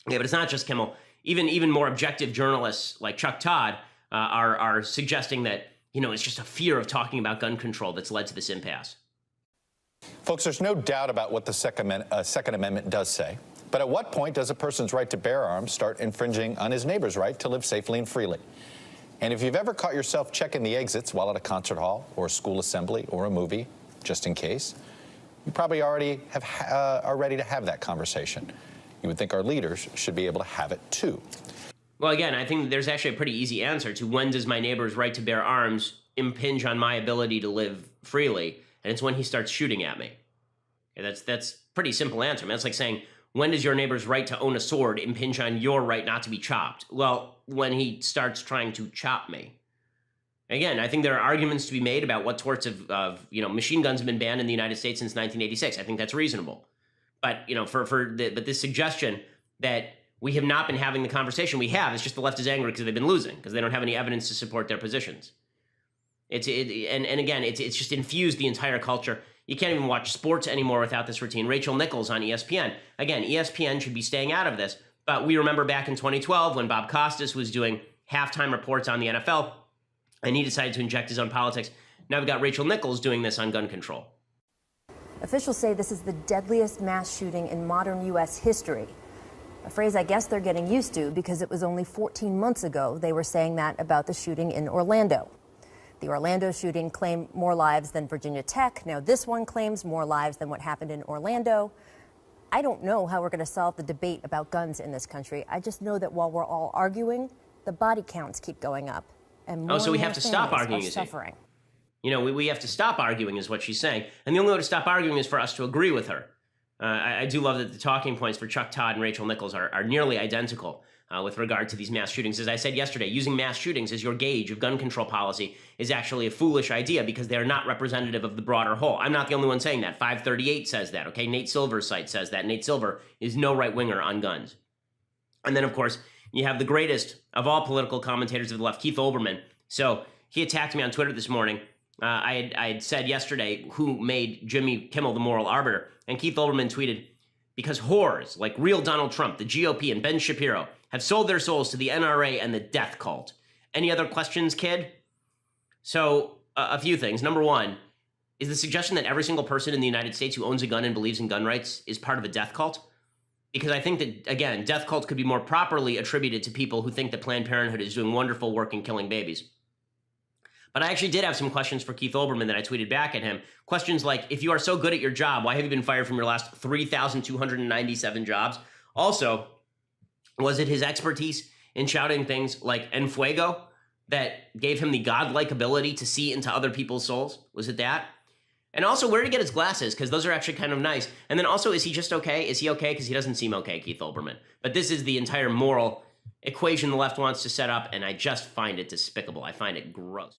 Yeah, but it's not just Kimmel. Even more objective journalists like Chuck Todd are suggesting that, it's just a fear of talking about gun control that's led to this impasse. Folks, there's no doubt about what the Second Amendment does say. But at what point does a person's right to bear arms start infringing on his neighbor's right to live safely and freely? And if you've ever caught yourself checking the exits while at a concert hall or a school assembly or a movie, just in case, you probably already are ready to have that conversation. You would think our leaders should be able to have it too. Well, again, I think there's actually a pretty easy answer to when does my neighbor's right to bear arms impinge on my ability to live freely, and it's when he starts shooting at me. Okay, that's pretty simple answer. I mean, that's like saying, when does your neighbor's right to own a sword impinge on your right not to be chopped? Well, when he starts trying to chop me. Again, I think there are arguments to be made about what sorts of machine guns have been banned in the United States since 1986. I think that's reasonable. But, but this suggestion that we have not been having the conversation we have, it's just the left is angry because they've been losing, because they don't have any evidence to support their positions. It's just infused the entire culture. You can't even watch sports anymore without this routine. Rachel Nichols on ESPN. Again, ESPN should be staying out of this. But we remember back in 2012 when Bob Costas was doing halftime reports on the NFL, and he decided to inject his own politics. Now we've got Rachel Nichols doing this on gun control. Officials say this is the deadliest mass shooting in modern U.S. history. A phrase I guess they're getting used to because it was only 14 months ago they were saying that about the shooting in Orlando. The Orlando shooting claimed more lives than Virginia Tech. Now this one claims more lives than what happened in Orlando. I don't know how we're going to solve the debate about guns in this country. I just know that while we're all arguing, the body counts keep going up. And more so we have to stop arguing, are suffering. We have to stop arguing is what she's saying. And the only way to stop arguing is for us to agree with her. I do love that the talking points for Chuck Todd and Rachel Nichols are nearly identical with regard to these mass shootings. As I said yesterday, using mass shootings as your gauge of gun control policy is actually a foolish idea because they are not representative of the broader whole. I'm not the only one saying that. 538 says that, okay? Nate Silver's site says that. Nate Silver is no right-winger on guns. And then, of course, you have the greatest of all political commentators of the left, Keith Olbermann. So he attacked me on Twitter this morning. I had said yesterday who made Jimmy Kimmel the moral arbiter, and Keith Olbermann tweeted, because whores like real Donald Trump, the GOP, and Ben Shapiro have sold their souls to the NRA and the death cult. Any other questions, kid? So, a few things. Number one, is the suggestion that every single person in the United States who owns a gun and believes in gun rights is part of a death cult? Because I think that, again, death cult could be more properly attributed to people who think that Planned Parenthood is doing wonderful work in killing babies. But I actually did have some questions for Keith Olbermann that I tweeted back at him. Questions like, if you are so good at your job, why have you been fired from your last 3,297 jobs? Also, was it his expertise in shouting things like En Fuego that gave him the godlike ability to see into other people's souls? Was it that? And also, where did he get his glasses? Because those are actually kind of nice. And then also, is he just okay? Is he okay? Because he doesn't seem okay, Keith Olbermann. But this is the entire moral equation the left wants to set up, and I just find it despicable. I find it gross.